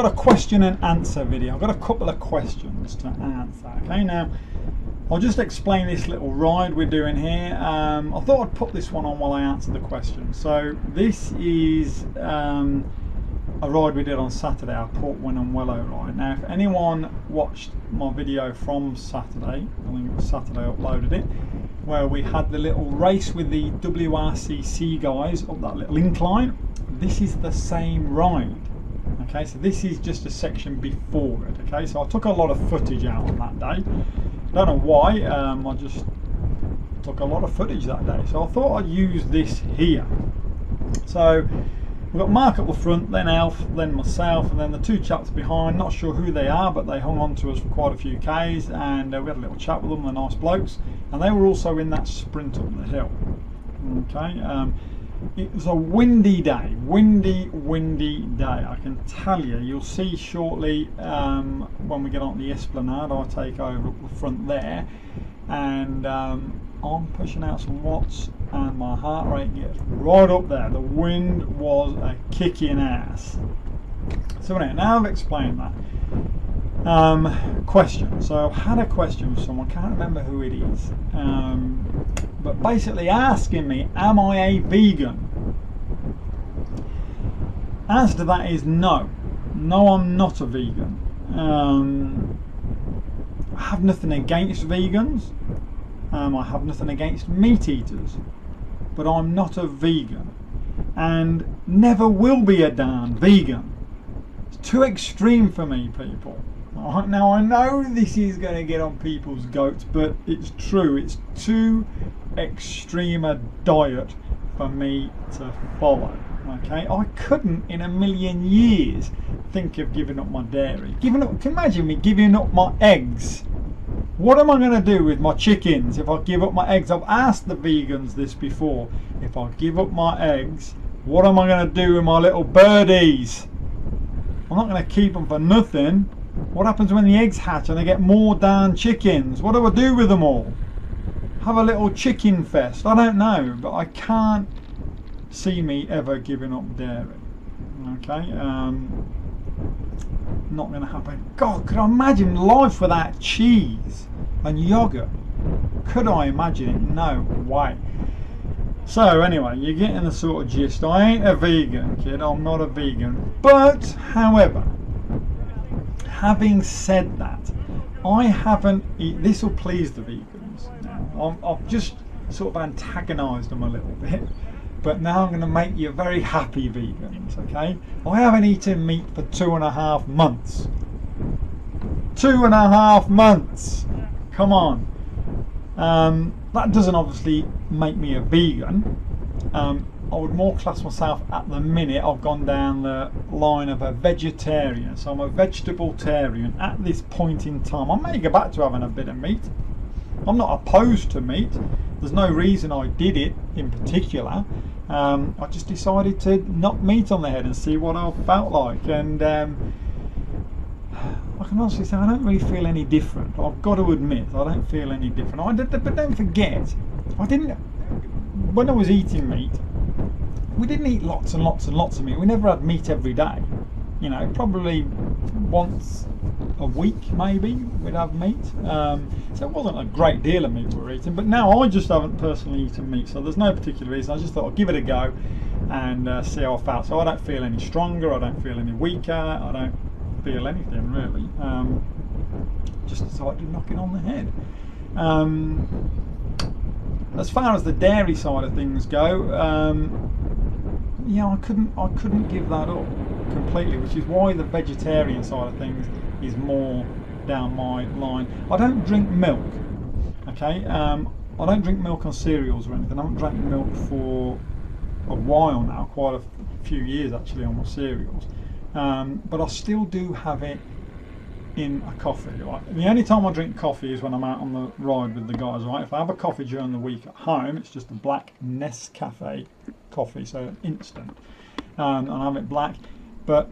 got a question and answer video. I've got a couple of questions to answer. Okay, now I'll just explain this little ride we're doing here. I thought I'd put this one on while I answer the question. So this is a ride we did on Saturday, our Port Wenham-Wellow ride. Now, if anyone watched my video from Saturday, I think it was Saturday I uploaded it, where we had the little race with the WRCC guys up that little incline, this is the same ride. Okay, so this is just a section before it. Okay, so I took a lot of footage out on that day. Don't know why, I just took a lot of footage that day. So I thought I'd use this here. So we've got Mark up the front, then Alf, then myself, and then the two chaps behind. Not sure who they are, but they hung on to us for quite a few Ks, and we had a little chat with them. They're nice blokes, and they were also in that sprint up the hill. Okay, it was a windy day, windy day. I can tell you. You'll see shortly when we get on the Esplanade. I take over up the front there, and I'm pushing out some watts, and my heart rate gets right up there. The wind was a kicking ass. So anyway, now I've explained that. Question. So I've had a question from someone, can't remember who it is, but basically asking me, am I a vegan? Answer to that is no. No, I'm not a vegan. I have nothing against vegans. I have nothing against meat eaters, but I'm not a vegan, and never will be a darn vegan. It's too extreme for me, people. Now I know this is going to get on people's goats, but it's true. It's too extreme a diet for me to follow. Okay, I couldn't in a million years think of giving up my dairy. Giving up. Can you imagine me giving up my eggs? What am I going to do with my chickens if I give up my eggs? I've asked the vegans this before. If I give up my eggs, what am I going to do with my little birdies? I'm not going to keep them for nothing. What happens when the eggs hatch and they get more darn chickens? What do I do with them all? Have a little chicken fest? I don't know, but I can't see me ever giving up dairy. Okay, not going to happen. God, could I imagine life without cheese and yogurt? Could I imagine it? No way. So anyway, you're getting the sort of gist. I ain't a vegan, kid. I'm not a vegan. But, however, having said that, I haven't this will please the vegans now. I've just sort of antagonised them a little bit, but now I'm going to make you very happy vegans. Okay, I haven't eaten meat for 2.5 months. 2.5 months. Come on. That doesn't obviously make me a vegan. I would more class myself at the minute. I've gone down the line of a vegetarian, so I'm a vegetable-tarian at this point in time. I may go back to having a bit of meat. I'm not opposed to meat. There's no reason I did it in particular. I just decided to knock meat on the head and see what I felt like, and I can honestly say I don't really feel any different. I've got to admit I don't feel any different. But don't forget, when I was eating meat, we didn't eat lots and lots and lots of meat. We never had meat every day. You know, probably once a week maybe we'd have meat. So it wasn't a great deal of meat we were eating. But now I just haven't personally eaten meat, so there's no particular reason. I just thought I'd give it a go and see how I felt. So I don't feel any stronger. I don't feel any weaker. I don't feel anything really. Just decided to knock it on the head. As far as the dairy side of things go, yeah, I couldn't give that up completely, which is why the vegetarian side of things is more down my line. I don't drink milk. Okay, I don't drink milk on cereals or anything. I haven't drank milk for a while now, quite a few years actually on my cereals. But I still do have it in a coffee. Right? The only time I drink coffee is when I'm out on the ride with the guys. Right? If I have a coffee during the week at home, it's just a black Nescafe coffee, so instant, and I have it black. But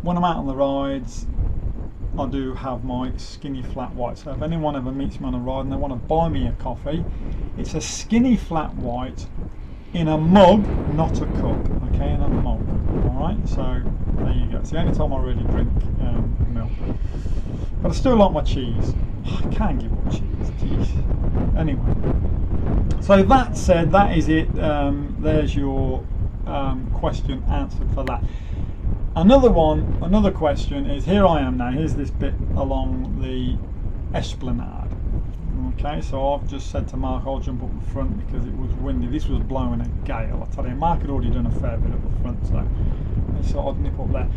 when I'm out on the rides, I do have my skinny flat white. So if anyone ever meets me on a ride and they want to buy me a coffee, it's a skinny flat white in a mug, not a cup. Okay, in a mug. Alright, so there you go. It's the only time I really drink milk. But I still like my cheese. I can't give up cheese, jeez. Anyway, so that said, that is it. There's your question answered for that. Another question is, here I am now, here's this bit along the esplanade. Okay, so I've just said to Mark I'll jump up the front because it was windy. This was blowing a gale, I tell you. Mark had already done a fair bit up the front, so I thought I'd nip up there.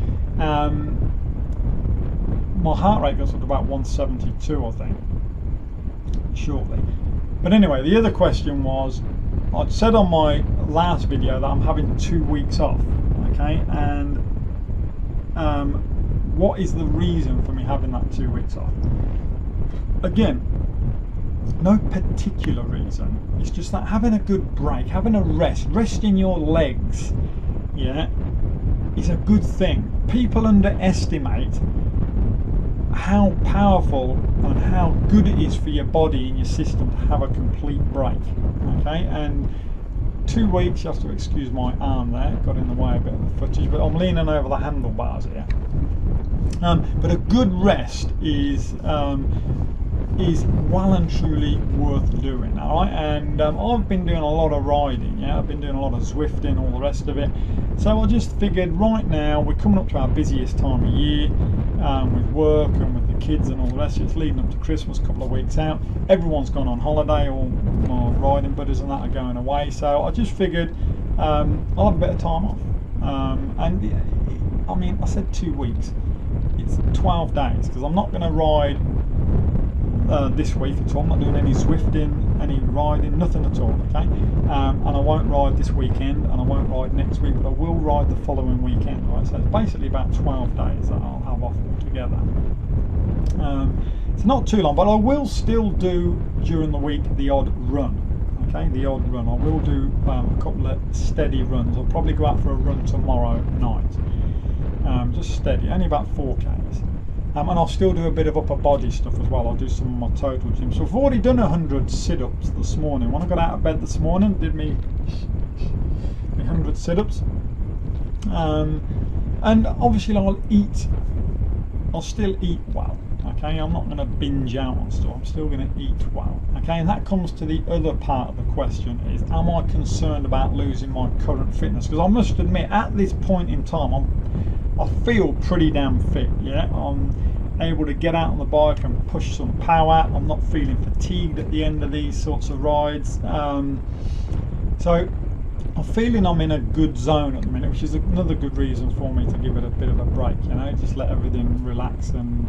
My heart rate goes up to about 172, I think, shortly. But anyway, the other question was, I'd said on my last video that I'm having 2 weeks off, okay, and what is the reason for me having that 2 weeks off? Again, no particular reason. It's just that having a good break, having a resting your legs, yeah, is a good thing. People underestimate how powerful and how good it is for your body and your system to have a complete break. Okay, and 2 weeks, you have to excuse my arm there, got in the way a bit of the footage, but I'm leaning over the handlebars here. But a good rest is well and truly worth doing, all right? And I've been doing a lot of riding, yeah, I've been doing a lot of Zwifting, all the rest of it. So I just figured right now we're coming up to our busiest time of year with work and with the kids and all the rest of it. It's leading up to Christmas, a couple of weeks out. Everyone's gone on holiday, all my riding buddies and that are going away. So I just figured I'll have a bit of time off. And I mean, I said 2 weeks. It's 12 days because I'm not going to ride this week at all. I'm not doing any Zwifting, any riding, nothing at all, okay? And I won't ride this weekend and I won't ride next week, but I will ride the following weekend, right? So it's basically about 12 days that I'll have off altogether. It's not too long, but I will still do during the week the odd run, okay? The odd run. I will do a couple of steady runs. I'll probably go out for a run tomorrow night. Just steady, only about 4Ks. And I'll still do a bit of upper body stuff as well. I'll do some of my total gym. So I've already done 100 sit-ups this morning. When I got out of bed this morning, did me 100 sit-ups. And obviously I'll still eat well. Okay, I'm not going to binge out on stuff. I'm still going to eat well. Okay, and that comes to the other part of the question is, am I concerned about losing my current fitness? Because I must admit, at this point in time, I feel pretty damn fit, yeah. I'm able to get out on the bike and push some power. I'm not feeling fatigued at the end of these sorts of rides. So I'm feeling I'm in a good zone at the minute, which is another good reason for me to give it a bit of a break, you know, just let everything relax and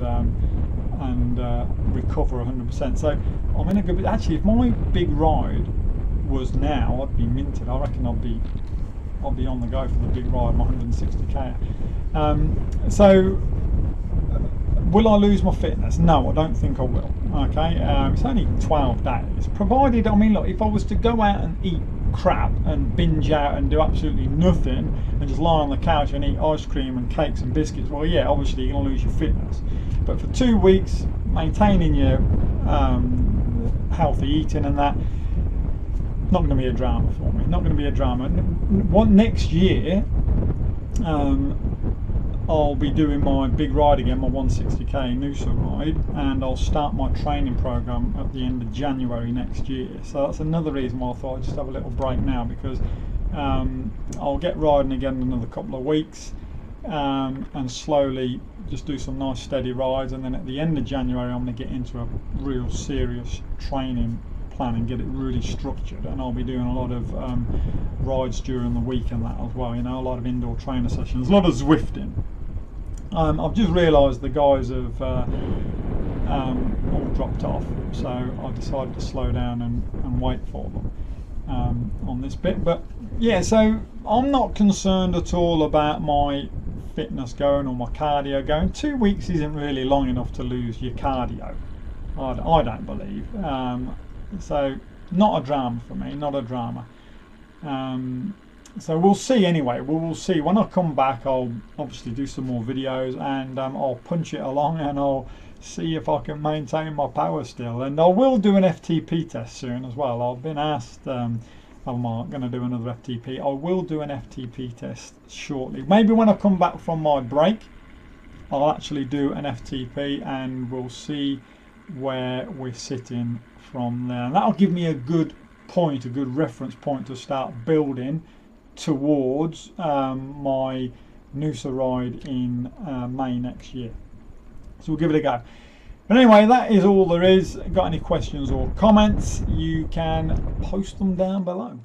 recover 100%. So I'm in a good, actually if my big ride was now, I'd be minted. I reckon I'll be on the go for the big ride, my 160k. So will I lose my fitness? No, I don't think I will. Okay, it's only 12 days. Provided, I mean, look, if I was to go out and eat crap and binge out and do absolutely nothing and just lie on the couch and eat ice cream and cakes and biscuits, well, yeah, obviously you're going to lose your fitness. But for 2 weeks, maintaining your healthy eating and that, not going to be a drama for me. Not going to be a drama. Next year, I'll be doing my big ride again, my 160k Noosa ride, and I'll start my training program at the end of January next year. So that's another reason why I thought I'd just have a little break now, because I'll get riding again in another couple of weeks, and slowly just do some nice steady rides, and then at the end of January I'm going to get into a real serious training plan and get it really structured, and I'll be doing a lot of rides during the week and that as well, you know, a lot of indoor trainer sessions, a lot of Zwifting. I've just realised the guys have all dropped off, so I decided to slow down and wait for them on this bit. But yeah, so I'm not concerned at all about my fitness going or my cardio going. 2 weeks isn't really long enough to lose your cardio, I don't believe. So not a drama for me, not a drama. So we'll see anyway. We'll see. When I come back, I'll obviously do some more videos, and I'll punch it along and I'll see if I can maintain my power still. And I will do an FTP test soon as well. I've been asked I'm going to do another FTP. I will do an FTP test shortly. Maybe when I come back from my break, I'll actually do an FTP and we'll see where we're sitting from there. And that'll give me a good point, a good reference point to start building towards my Noosa ride in May next year. So we'll give it a go. But anyway, that is all there is. Got any questions or comments, you can post them down below.